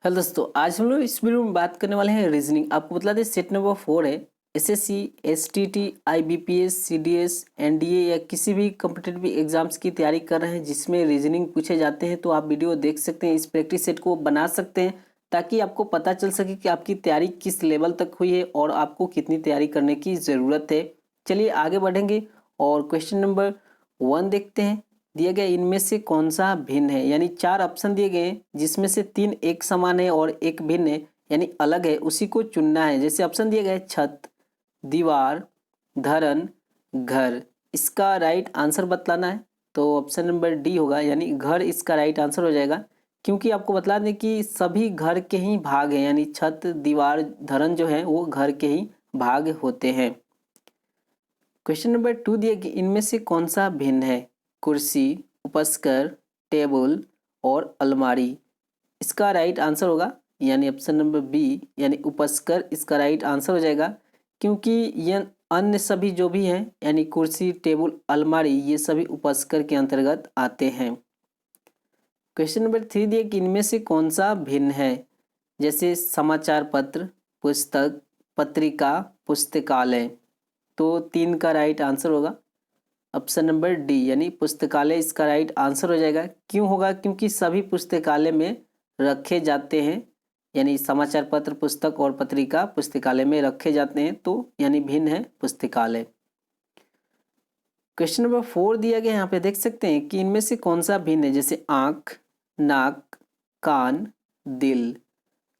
Hello दोस्तों, आज हम लोग इस वीडियो में बात करने वाले हैं रीजनिंग। आपको बता दें सेट नंबर 4 है। SSC, STT, IBPS, CDS, NDA या किसी भी कॉम्पिटिटिव एग्जाम्स की तैयारी कर रहे हैं जिसमें रीजनिंग पूछे जाते हैं, तो आप वीडियो देख सकते हैं। इस प्रैक्टिस सेट को बना सकते हैं ताकि आपको पता चल सके कि आपकी तैयारी किस लेवल तक हुई है और आपको कितनी तैयारी करने की ज़रूरत है। चलिए आगे बढ़ेंगे और क्वेश्चन नंबर 1 देखते हैं। दिया गया इनमें से कौन सा भिन्न है, यानी 4 ऑप्शन दिए गए हैं जिसमें से 3 एक समान है और एक भिन्न है यानी अलग है, उसी को चुनना है। जैसे ऑप्शन दिया गया है छत, दीवार, धरन, घर। इसका राइट आंसर बतलाना है, तो ऑप्शन नंबर डी होगा, यानी घर इसका राइट आंसर हो जाएगा। क्योंकि आपको बतला दें कि सभी घर के ही भाग हैं, यानी छत, दीवार, धरन जो है वो घर के ही भाग होते हैं। क्वेश्चन नंबर 2 दिया कि इनमें से कौन सा भिन्न है। कुर्सी, उपस्कर, टेबल और अलमारी। इसका राइट आंसर होगा यानी ऑप्शन नंबर बी, यानी उपस्कर इसका राइट आंसर हो जाएगा। क्योंकि ये अन्य सभी जो भी हैं यानी कुर्सी, टेबल, अलमारी, ये सभी उपस्कर के अंतर्गत आते हैं। क्वेश्चन नंबर 3 दिया कि इनमें से कौन सा भिन्न है। जैसे समाचार पत्र, पुस्तक, पत्रिका, पुस्तकालय। तो 3 का राइट आंसर होगा ऑप्शन नंबर डी, यानी पुस्तकालय इसका राइट आंसर हो जाएगा। क्यों होगा? क्योंकि सभी पुस्तकालय में रखे जाते हैं, यानी समाचार पत्र, पुस्तक और पत्रिका पुस्तकालय में रखे जाते हैं, तो यानी भिन्न है पुस्तकालय। क्वेश्चन नंबर 4 दिया गया, यहाँ पे देख सकते हैं कि इनमें से कौन सा भिन्न है। जैसे आँख, नाक, कान, दिल।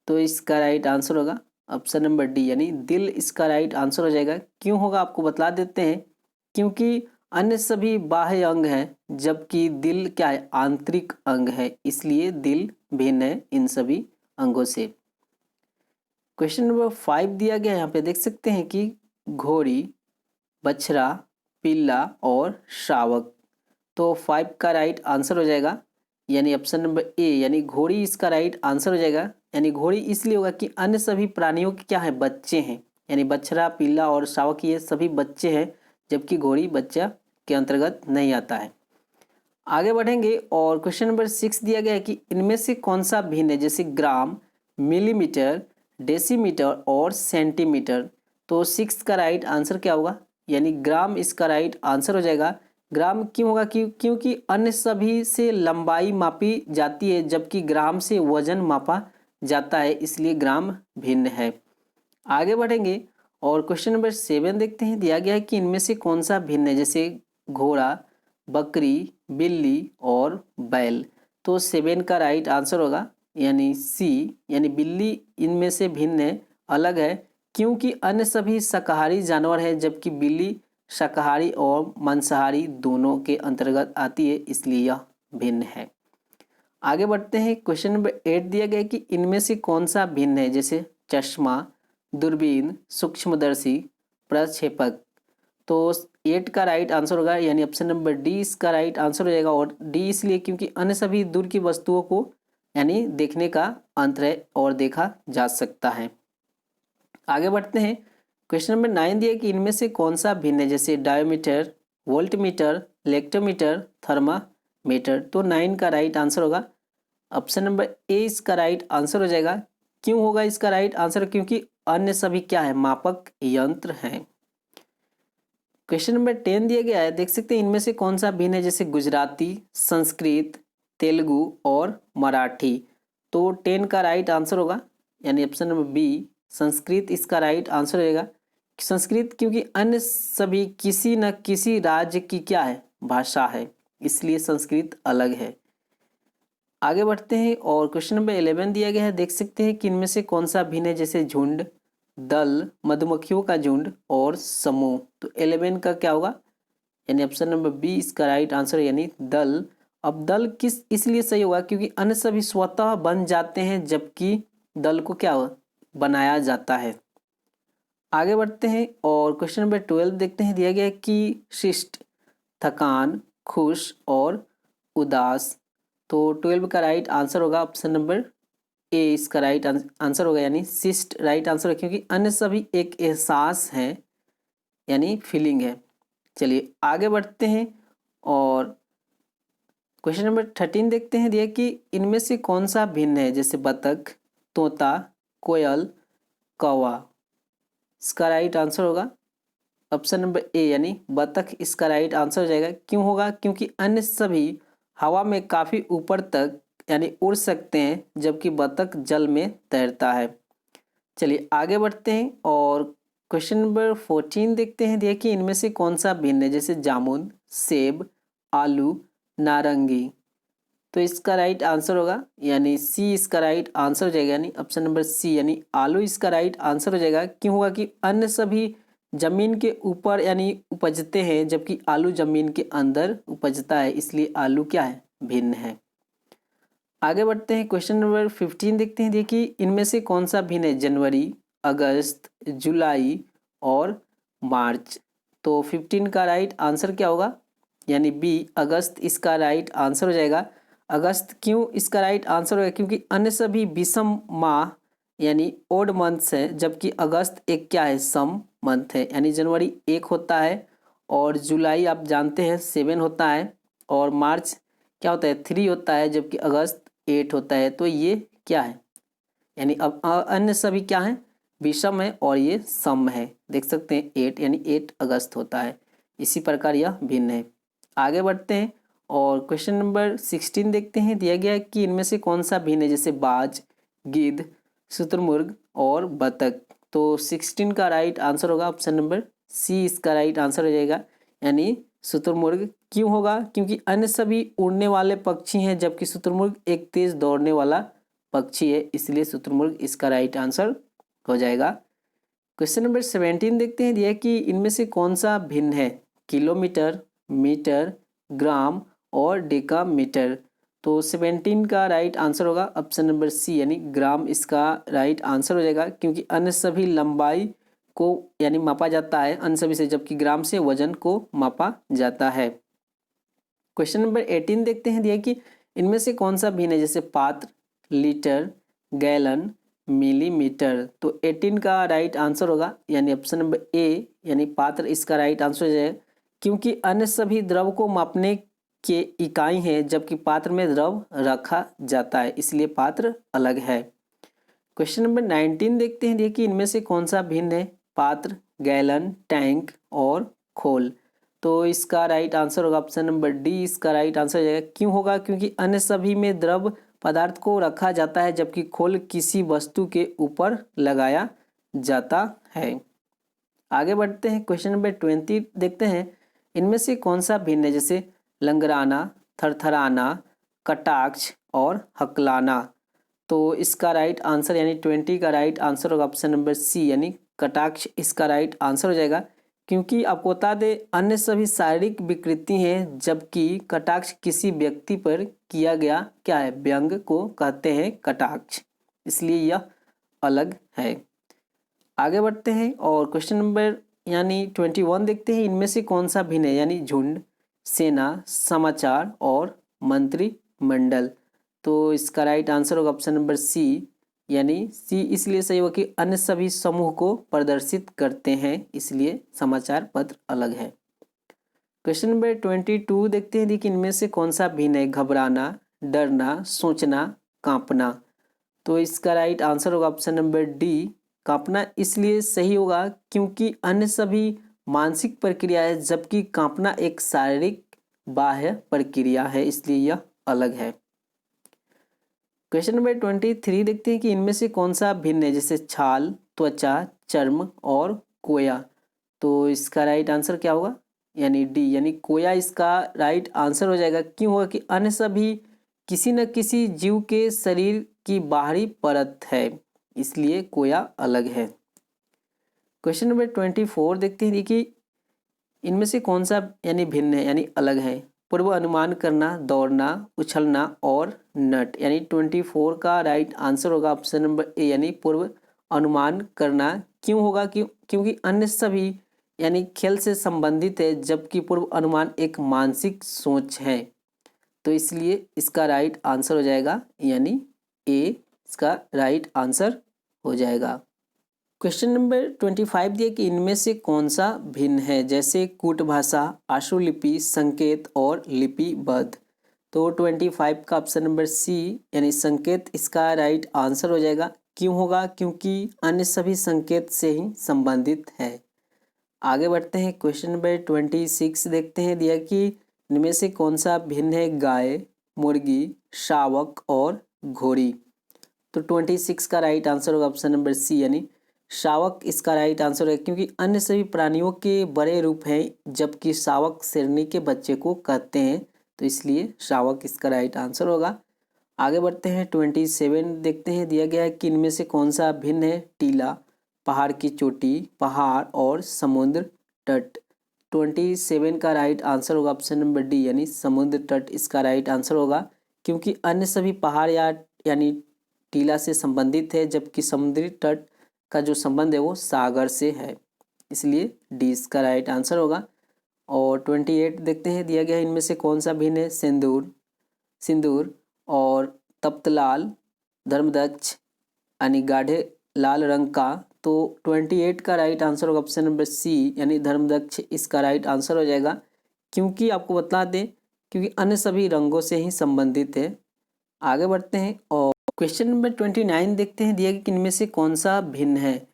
तो इसका राइट आंसर होगा ऑप्शन नंबर डी, यानी दिल इसका राइट आंसर हो जाएगा। क्यों होगा आपको बतला देते हैं। क्योंकि अन्य सभी बाह्य अंग हैं जबकि दिल क्या है, आंतरिक अंग है, इसलिए दिल भिन्न है इन सभी अंगों से। क्वेश्चन नंबर 5 दिया गया, यहाँ पे देख सकते हैं कि घोड़ी, बछड़ा, पिल्ला और शावक। तो 5 का राइट आंसर हो जाएगा यानी ऑप्शन नंबर ए, यानी घोड़ी इसका राइट आंसर हो जाएगा। यानी घोड़ी इसलिए होगा कि अन्य सभी प्राणियों के क्या है, बच्चे हैं, यानी बछड़ा, पिल्ला और शावक ये सभी बच्चे हैं, जबकि घोड़ी बच्चा के अंतर्गत नहीं आता है। आगे बढ़ेंगे और क्वेश्चन नंबर 6 दिया गया है कि इनमें से कौन सा भिन्न है। जैसे ग्राम, मिलीमीटर, डेसीमीटर और सेंटीमीटर। तो 6 का राइट आंसर क्या होगा, यानी ग्राम इसका राइट आंसर हो जाएगा। ग्राम क्यों होगा? क्योंकि अन्य सभी से लंबाई मापी जाती है जबकि ग्राम से वजन मापा जाता है, इसलिए ग्राम भिन्न है। आगे बढ़ेंगे और क्वेश्चन नंबर 7 देखते हैं। दिया गया है कि इनमें से कौन सा भिन्न है। जैसे घोड़ा, बकरी, बिल्ली और बैल। तो 7 का राइट आंसर होगा यानी सी, यानी बिल्ली इनमें से भिन्न है, अलग है। क्योंकि अन्य सभी शाकाहारी जानवर हैं जबकि बिल्ली शाकाहारी और मांसाहारी दोनों के अंतर्गत आती है, इसलिए यह भिन्न है। आगे बढ़ते हैं। क्वेश्चन नंबर 8 दिया गया है कि इनमें से कौन सा भिन्न है। जैसे चश्मा, दूरबीन, सूक्ष्मदर्शी, प्रक्षेपक। तो 8 का राइट आंसर होगा यानी ऑप्शन नंबर डी इसका राइट आंसर हो जाएगा। और डी इसलिए क्योंकि अन्य सभी दूर की वस्तुओं को यानी देखने का अंतर है और देखा जा सकता है। आगे बढ़ते हैं। क्वेश्चन नंबर 9 दिया कि इनमें से कौन सा भिन्न है। जैसे डायोमीटर, वोल्टमीटर, लेक्टोमीटर, थर्मामीटर। तो 9 का राइट आंसर होगा ऑप्शन नंबर ए इसका राइट आंसर हो जाएगा। क्यों होगा इसका राइट आंसर? क्योंकि अन्य सभी क्या है, मापक यंत्र हैं। क्वेश्चन नंबर 10 दिया गया है, देख सकते हैं इनमें से कौन सा भिन्न है। जैसे गुजराती, संस्कृत, तेलुगु और मराठी। तो 10 का राइट आंसर होगा यानी ऑप्शन नंबर बी, संस्कृत इसका राइट आंसर रहेगा। संस्कृत क्योंकि अन्य सभी किसी न किसी राज्य की क्या है, भाषा है, इसलिए संस्कृत अलग है। आगे बढ़ते हैं और क्वेश्चन नंबर 11 दिया गया है, देख सकते हैं कि इनमें से कौन सा भिन्न है। जैसे झुंड, दल, मधुमक्खियों का झुंड और समूह। तो 11 का क्या होगा यानी ऑप्शन नंबर बी इसका राइट आंसर यानी दल। अब दल किस इसलिए सही होगा क्योंकि अन्य सभी स्वतः बन जाते हैं जबकि दल को क्या बनाया जाता है। आगे बढ़ते हैं और क्वेश्चन नंबर 12 देखते हैं। दिया गया है कि शिष्ट, थकान, खुश और उदास। तो 12 का राइट आंसर होगा ऑप्शन नंबर ए इसका राइट आंसर होगा यानी शिष्ट राइट आंसर है। क्योंकि अन्य सभी एक एहसास है यानी फीलिंग है। चलिए आगे बढ़ते हैं और क्वेश्चन नंबर 13 देखते हैं। दिया कि इनमें से कौन सा भिन्न है। जैसे बतख, तोता, कोयल, कौवा। इसका राइट आंसर होगा ऑप्शन नंबर ए यानी बतख इसका राइट आंसर हो जाएगा। क्यों होगा? क्योंकि अन्य सभी हवा में काफ़ी ऊपर तक यानी उड़ सकते हैं, जबकि बतख जल में तैरता है। चलिए आगे बढ़ते हैं और क्वेश्चन नंबर 14 देखते हैं। देखिए इनमें से कौन सा भिन्न है, जैसे जामुन, सेब, आलू, नारंगी। तो इसका राइट आंसर होगा यानी सी इसका राइट आंसर हो जाएगा, यानी ऑप्शन नंबर सी यानी आलू इसका राइट आंसर हो जाएगा। क्यों होगा? कि अन्य सभी जमीन के ऊपर यानी उपजते हैं, जबकि आलू जमीन के अंदर उपजता है, इसलिए आलू क्या है? भिन्न है। आगे बढ़ते हैं क्वेश्चन नंबर 15 देखते हैं। देखिए इनमें से कौन सा भिन्न है, जनवरी, अगस्त, जुलाई और मार्च। तो 15 का राइट आंसर क्या होगा? यानी बी अगस्त इसका राइट आंसर हो जाएगा। अगस्त क्यों इसका राइट आंसर होगा? क्योंकि अन्य सभी विषम माह यानी ओड मंथ्स है, जबकि अगस्त एक क्या है? सम मंथ है। यानी जनवरी 1 होता है और जुलाई आप जानते हैं 7 होता है और मार्च क्या होता है? 3 होता है, जबकि अगस्त 8 होता है। तो ये क्या है? यानी अब अन्य सभी क्या है? विषम है और ये सम है। देख सकते हैं 8 यानी 8 अगस्त होता है। इसी प्रकार यह भिन्न है। आगे बढ़ते हैं और क्वेश्चन नंबर 16 देखते हैं। दिया गया है कि इनमें से कौन सा भिन्न है, जैसे बाज, गिद्ध, शुतुरमुर्ग और बतख। तो 16 का राइट आंसर होगा ऑप्शन नंबर सी इसका राइट आंसर हो जाएगा, यानी शुतुरमुर्ग। क्यों होगा? क्योंकि अन्य सभी उड़ने वाले पक्षी हैं, जबकि शुतुरमुर्ग एक तेज दौड़ने वाला पक्षी है, इसलिए शुतुरमुर्ग इसका राइट आंसर हो जाएगा। क्वेश्चन नंबर 17 देखते हैं। दिया कि इनमें से कौन सा भिन्न है, किलोमीटर, मीटर, ग्राम और डेकामीटर। तो 17 का राइट आंसर होगा ऑप्शन नंबर सी यानी ग्राम इसका राइट आंसर हो जाएगा। क्योंकि अन्य सभी लंबाई को यानी मापा जाता है अन्य सभी से, जबकि ग्राम से वजन को मापा जाता है। क्वेश्चन नंबर 18 देखते हैं। दिया कि इनमें से कौन सा भिन्न है, जैसे पात्र, लीटर, गैलन, मिलीमीटर। तो 18 का राइट आंसर होगा यानी ऑप्शन नंबर ए यानी पात्र इसका राइट आंसर हो जाएगा। क्योंकि अन्य सभी द्रव को मापने के इकाई हैं, जबकि पात्र में द्रव रखा जाता है, इसलिए पात्र अलग है। क्वेश्चन नंबर 19 देखते हैं। देखिए इनमें से कौन सा भिन्न है, पात्र, गैलन, टैंक और खोल। तो इसका राइट आंसर होगा ऑप्शन नंबर डी इसका राइट आंसर हो जाएगा। क्यों होगा? क्योंकि अन्य सभी में द्रव पदार्थ को रखा जाता है, जबकि खोल किसी वस्तु के ऊपर लगाया जाता है। आगे बढ़ते हैं क्वेश्चन नंबर 20 देखते हैं। इनमें से कौन सा भिन्न है, जैसे लंगराना, थरथराना, कटाक्ष और हकलाना। तो इसका राइट आंसर यानी 20 का राइट आंसर होगा ऑप्शन नंबर सी यानी कटाक्ष इसका राइट आंसर हो जाएगा। क्योंकि आपको बता दें अन्य सभी शारीरिक विकृति हैं, जबकि कटाक्ष किसी व्यक्ति पर किया गया क्या है, व्यंग को कहते हैं कटाक्ष, इसलिए यह अलग है। आगे बढ़ते हैं और क्वेश्चन नंबर यानी 21 देखते हैं। इनमें से कौन सा भिन्न है, यानी झुंड, सेना, समाचार और मंत्रिमंडल। तो इसका राइट आंसर होगा ऑप्शन नंबर सी यानी सी इसलिए सही होगा कि अन्य सभी समूह को प्रदर्शित करते हैं, इसलिए समाचार पत्र अलग है। क्वेश्चन नंबर 22 देखते हैं। देखिए इनमें से कौन सा भिन्न है, घबराना, डरना, सोचना, कांपना। तो इसका राइट आंसर होगा ऑप्शन नंबर डी कांपना इसलिए सही होगा क्योंकि अन्य सभी मानसिक प्रक्रिया है, जबकि कांपना एक शारीरिक बाह्य प्रक्रिया है, इसलिए यह अलग है। क्वेश्चन नंबर 23 देखते हैं कि इनमें से कौन सा भिन्न है, जैसे छाल, त्वचा, चर्म और कोया। तो इसका राइट आंसर क्या होगा, यानी डी यानी कोया इसका राइट आंसर हो जाएगा। क्यों होगा? कि अन्य सभी किसी न किसी जीव के शरीर की बाहरी परत है, इसलिए कोया अलग है। क्वेश्चन नंबर 24 देखते हैं। देखिए इनमें से कौन सा यानी भिन्न है यानी अलग है, पूर्व अनुमान करना, दौड़ना, उछलना और नट। यानी 24 का राइट आंसर होगा ऑप्शन नंबर ए यानी पूर्व अनुमान करना। क्यों होगा? क्योंकि अन्य सभी यानी खेल से संबंधित है, जबकि पूर्व अनुमान एक मानसिक सोच है, तो इसलिए इसका राइट आंसर हो जाएगा यानी ए इसका राइट आंसर हो जाएगा। क्वेश्चन नंबर 25 दिया कि इनमें से कौन सा भिन्न है, जैसे कूट भाषा, आशुलिपि, संकेत और लिपिबद्ध। तो 25 का ऑप्शन नंबर सी यानी संकेत इसका राइट आंसर हो जाएगा। क्यों होगा? क्योंकि अन्य सभी संकेत से ही संबंधित है। आगे बढ़ते हैं, क्वेश्चन नंबर 26 देखते हैं। दिया कि इनमें से कौन सा भिन्न है? गाय, मुर्गी, शावक और घोड़ी। तो 26 का राइट आंसर होगा ऑप्शन नंबर सी यानी शावक इसका राइट आंसर है, क्योंकि अन्य सभी प्राणियों के बड़े रूप हैं जबकि शावक शेरनी के बच्चे को कहते हैं, तो इसलिए शावक इसका राइट आंसर होगा। आगे बढ़ते हैं, 27 देखते हैं। दिया गया है कि इनमें से कौन सा भिन्न है? टीला, पहाड़ की चोटी, पहाड़ और समुद्र तट। 27 का राइट आंसर होगा ऑप्शन नंबर डी यानी समुद्र तट इसका राइट आंसर होगा, क्योंकि अन्य सभी पहाड़ यानी टीला से संबंधित है जबकि समुद्री तट का जो संबंध है वो सागर से है, इसलिए डी इसका राइट आंसर होगा। और 28 देखते हैं। दिया गया है इनमें से कौन सा भिन्न है? सिंदूर और तप्तलाल, धर्मदक्ष यानी गाढ़े लाल रंग का। तो 28 का राइट आंसर होगा ऑप्शन नंबर सी यानी धर्मदक्ष इसका राइट आंसर हो जाएगा, क्योंकि आपको बता दें क्योंकि अन्य सभी रंगों से ही संबंधित है। आगे बढ़ते हैं और क्वेश्चन नंबर 29 देखते हैं। दिया कि इनमें से कौन सा भिन्न है?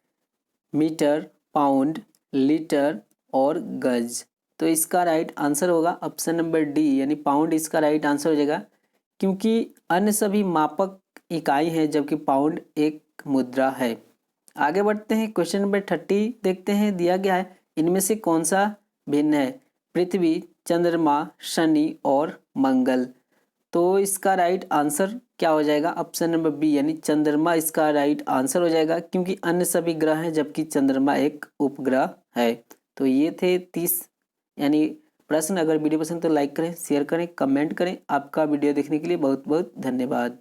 मीटर, पाउंड, लीटर और गज। तो इसका राइट आंसर होगा ऑप्शन नंबर डी यानी पाउंड इसका राइट आंसर हो जाएगा, क्योंकि अन्य सभी मापक इकाई हैं जबकि पाउंड एक मुद्रा है। आगे बढ़ते हैं, क्वेश्चन नंबर 30 देखते हैं। दिया गया है इनमें से कौन सा भिन्न है? पृथ्वी, चंद्रमा, शनि और मंगल। तो इसका राइट आंसर क्या हो जाएगा? ऑप्शन नंबर बी यानी चंद्रमा इसका राइट आंसर हो जाएगा, क्योंकि अन्य सभी ग्रह हैं जबकि चंद्रमा एक उपग्रह है। तो ये थे 30 यानी प्रश्न। अगर वीडियो पसंद तो लाइक करें, शेयर करें, कमेंट करें। आपका वीडियो देखने के लिए बहुत बहुत धन्यवाद।